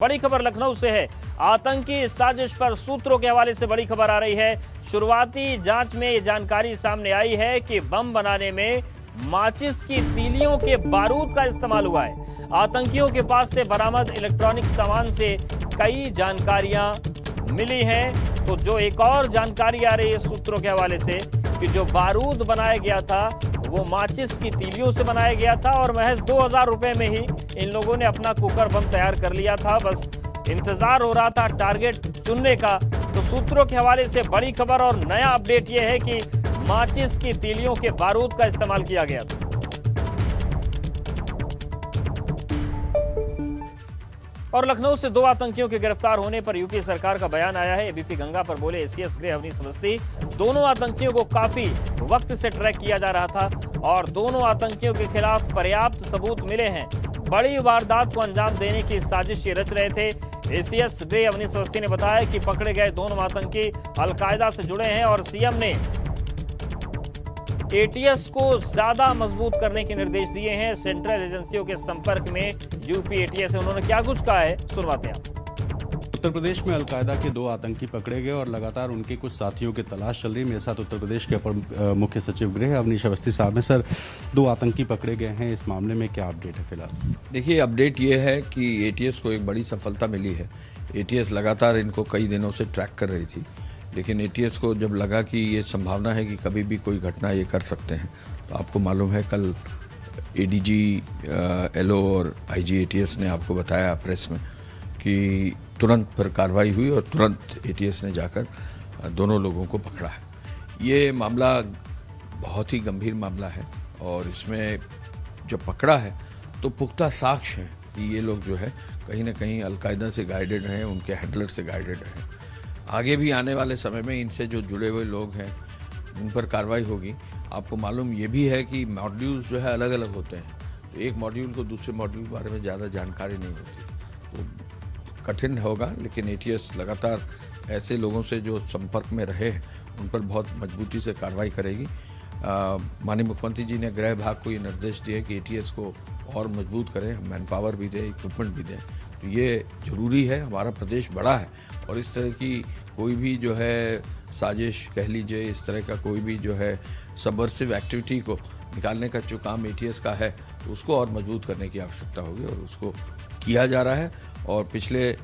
बड़ी खबर लखनऊ से है। आतंकी साजिश पर सूत्रों के हवाले से बड़ी खबर आ रही है। शुरुआती जांच में ये जानकारी सामने आई है कि बम बनाने में माचिस की तीलियों के बारूद का इस्तेमाल हुआ है। आतंकियों के पास से बरामद इलेक्ट्रॉनिक सामान से कई जानकारियां मिली हैं। तो जो एक और जानकारी आ रही है सूत्रों के हवाले से कि जो बारूद बनाया गया था वो माचिस की तीलियों से बनाया गया था और महज 2000 रुपए में ही इन लोगों ने अपना कुकर बम तैयार कर लिया था। बस इंतजार हो रहा था टारगेट चुनने का। तो सूत्रों के हवाले से बड़ी खबर और नया अपडेट यह है कि माचिस की तीलियों के बारूद का इस्तेमाल किया गया था। और लखनऊ से 2 आतंकियों के गिरफ्तार होने पर यूपी सरकार का बयान आया है। एबीपी गंगा पर बोले एसीएस गृह अवनीश अवस्थी, दोनों आतंकियों को काफी वक्त से ट्रैक किया जा रहा था और दोनों आतंकियों के खिलाफ पर्याप्त सबूत मिले हैं। बड़ी वारदात को अंजाम देने की साजिश ये रच रहे थे। एसीएस गृह अवनीश अवस्थी ने बताया कि पकड़े गए दोनों आतंकी अलकायदा से जुड़े हैं और सीएम ने एटीएस को ज्यादा मजबूत करने के निर्देश दिए हैं। सेंट्रल एजेंसियों के संपर्क में यूपी एटीएस है। उन्होंने क्या कुछ कहा है सुनवाते हैं। उत्तर प्रदेश में अलकायदा के 2 आतंकी पकड़े गए और लगातार उनके कुछ साथियों की तलाश चल रही है। मेरे साथ उत्तर प्रदेश के अपर मुख्य सचिव गृह अवनीश अवस्थी साहब हैं। सर, 2 आतंकी पकड़े गए हैं, इस मामले में क्या अपडेट है फिलहाल? देखिए, अपडेट ये है कि एटीएस को एक बड़ी सफलता मिली है। एटीएस लगातार इनको कई दिनों से ट्रैक कर रही थी, लेकिन एटीएस को जब लगा कि ये संभावना है कि कभी भी कोई घटना ये कर सकते हैं, तो आपको मालूम है कल एडीजी एलओ और आईजी एटीएस ने आपको बताया प्रेस में कि तुरंत पर कार्रवाई हुई और तुरंत एटीएस ने जाकर दोनों लोगों को पकड़ा है। ये मामला बहुत ही गंभीर मामला है और इसमें जब पकड़ा है तो पुख्ता साक्ष्य हैं कि ये लोग जो है कहीं ना कहीं अलकायदा से गाइडेड रहे, उनके हैंडलर से गाइडेड रहे। आगे भी आने वाले समय में इनसे जो जुड़े हुए लोग हैं उन पर कार्रवाई होगी। आपको मालूम ये भी है कि मॉड्यूल्स जो है अलग अलग होते हैं, तो एक मॉड्यूल को दूसरे मॉड्यूल के बारे में ज़्यादा जानकारी नहीं होती, तो कठिन होगा। लेकिन एटीएस लगातार ऐसे लोगों से जो संपर्क में रहे हैं उन पर बहुत मजबूती से कार्रवाई करेगी। माननीय मुख्यमंत्री जी ने गृह विभाग को ये निर्देश दिए कि एटीएस को और मजबूत करें, मैन पावर भी दें, इक्विपमेंट भी दें। तो ये ज़रूरी है। हमारा प्रदेश बड़ा है और इस तरह की कोई भी जो है साजिश कह लीजिए, इस तरह का कोई भी जो है सबवर्सिव एक्टिविटी को निकालने का जो काम एटीएस का है, तो उसको और मजबूत करने की आवश्यकता होगी और उसको किया जा रहा है। और पिछले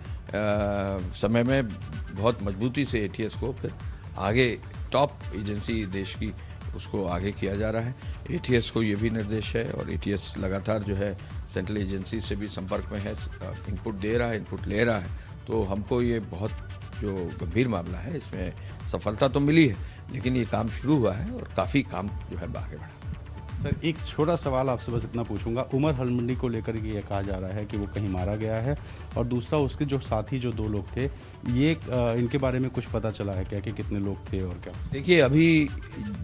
समय में बहुत मजबूती से एटीएस को फिर आगे टॉप एजेंसी देश की उसको आगे किया जा रहा है। एटीएस को ये भी निर्देश है और एटीएस लगातार जो है सेंट्रल एजेंसी से भी संपर्क में है, इनपुट दे रहा है, इनपुट ले रहा है। तो हमको ये बहुत जो गंभीर मामला है इसमें सफलता तो मिली है, लेकिन ये काम शुरू हुआ है और काफ़ी काम जो है आगे बढ़ा। सर, एक छोटा सवाल आपसे बस इतना पूछूंगा। उमर हलमंडी को लेकर के ये कहा जा रहा है कि वो कहीं मारा गया है और दूसरा उसके जो साथी जो 2 लोग थे, ये इनके बारे में कुछ पता चला है क्या कि कितने लोग थे और क्या? देखिए, अभी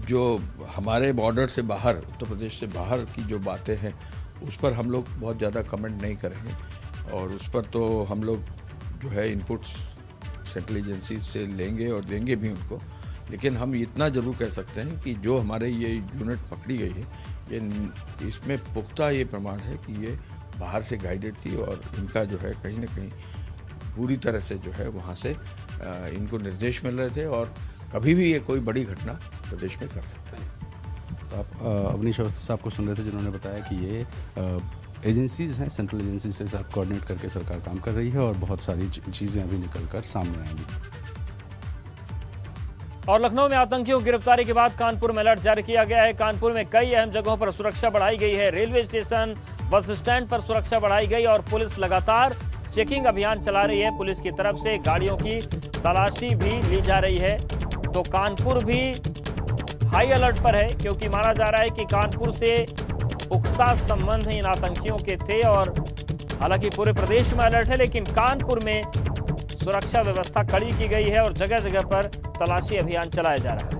जो हमारे बॉर्डर से बाहर, उत्तर प्रदेश से बाहर की जो बातें हैं उस पर हम लोग बहुत ज़्यादा कमेंट नहीं करेंगे और उस पर तो हम लोग जो है इनपुट्स सेंट्रल एजेंसी से लेंगे और देंगे भी उनको। लेकिन हम इतना ज़रूर कह सकते हैं कि जो हमारे ये यूनिट पकड़ी गई है, ये इसमें पुख्ता ये प्रमाण है कि ये बाहर से गाइडेड थी और इनका जो है कहीं ना कहीं पूरी तरह से जो है वहाँ से इनको निर्देश मिल रहे थे और कभी भी ये कोई बड़ी घटना प्रदेश में कर सकते हैं। तो आप अवनीश अवस्थी साहब को सुन रहे थे जिन्होंने बताया कि ये एजेंसीज हैं, सेंट्रल एजेंसी से साथ कोऑर्डिनेट करके सरकार काम कर रही है और बहुत सारी चीज़ें अभी निकल कर सामने आएंगी। और लखनऊ में आतंकियों की गिरफ्तारी के बाद कानपुर में अलर्ट जारी किया गया है। कानपुर में कई अहम जगहों पर सुरक्षा बढ़ाई गई है। रेलवे स्टेशन, बस स्टैंड पर सुरक्षा बढ़ाई गई और पुलिस लगातार चेकिंग अभियान चला रही है। पुलिस की तरफ से गाड़ियों की तलाशी भी ली जा रही है। तो कानपुर भी हाई अलर्ट पर है क्योंकि माना जा रहा है कि कानपुर से पुख्ता संबंध इन आतंकियों के थे और हालांकि पूरे प्रदेश में अलर्ट है, लेकिन कानपुर में सुरक्षा व्यवस्था कड़ी की गई है और जगह जगह पर तलाशी अभियान चलाया जा रहा है।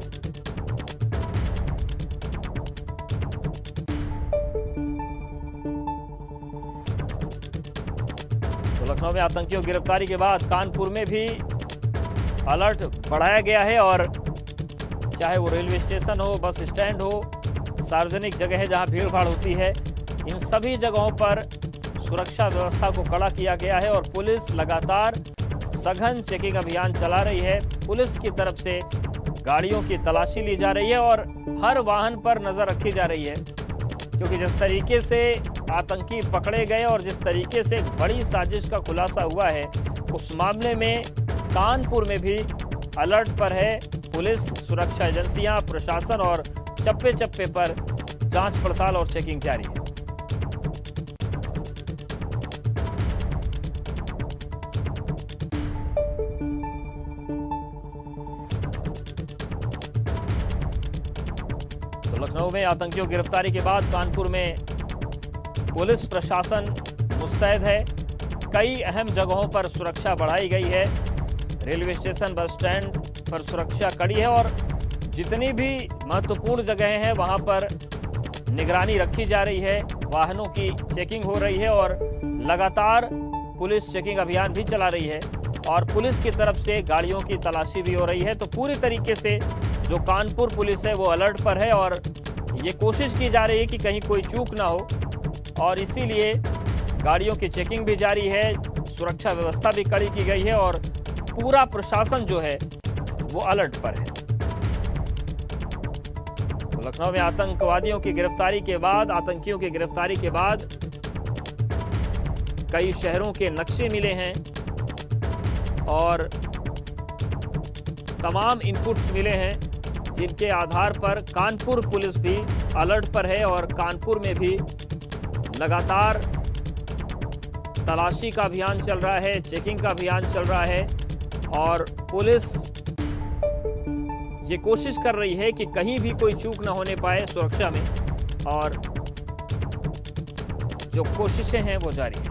तो लखनऊ में आतंकियों की गिरफ्तारी के बाद कानपुर में भी अलर्ट बढ़ाया गया है और चाहे वो रेलवे स्टेशन हो, बस स्टैंड हो, सार्वजनिक जगह है जहां भीड़ भाड़ होती है, इन सभी जगहों पर सुरक्षा व्यवस्था को कड़ा किया गया है और पुलिस लगातार सघन चेकिंग अभियान चला रही है। पुलिस की तरफ से गाड़ियों की तलाशी ली जा रही है और हर वाहन पर नजर रखी जा रही है, क्योंकि जिस तरीके से आतंकी पकड़े गए और जिस तरीके से बड़ी साजिश का खुलासा हुआ है, उस मामले में कानपुर में भी अलर्ट पर है पुलिस, सुरक्षा एजेंसियां, प्रशासन और चप्पे चप्पे पर जांच पड़ताल और चेकिंग जारी है। तो लखनऊ में आतंकियों की गिरफ्तारी के बाद कानपुर में पुलिस प्रशासन मुस्तैद है। कई अहम जगहों पर सुरक्षा बढ़ाई गई है। रेलवे स्टेशन, बस स्टैंड पर सुरक्षा कड़ी है और जितनी भी महत्वपूर्ण जगहें हैं वहां पर निगरानी रखी जा रही है। वाहनों की चेकिंग हो रही है और लगातार पुलिस चेकिंग अभियान भी चला रही है और पुलिस की तरफ से गाड़ियों की तलाशी भी हो रही है। तो पूरी तरीके से जो कानपुर पुलिस है वो अलर्ट पर है और ये कोशिश की जा रही है कि कहीं कोई चूक ना हो और इसीलिए गाड़ियों की चेकिंग भी जारी है, सुरक्षा व्यवस्था भी कड़ी की गई है और पूरा प्रशासन जो है वो अलर्ट पर है। तो लखनऊ में आतंकवादियों की गिरफ्तारी के बाद, आतंकियों की गिरफ्तारी के बाद कई शहरों के नक्शे मिले हैं और तमाम इनपुट्स मिले हैं, जिनके आधार पर कानपुर पुलिस भी अलर्ट पर है और कानपुर में भी लगातार तलाशी का अभियान चल रहा है, चेकिंग का अभियान चल रहा है और पुलिस ये कोशिश कर रही है कि कहीं भी कोई चूक ना होने पाए सुरक्षा में और जो कोशिशें हैं वो जारी हैं।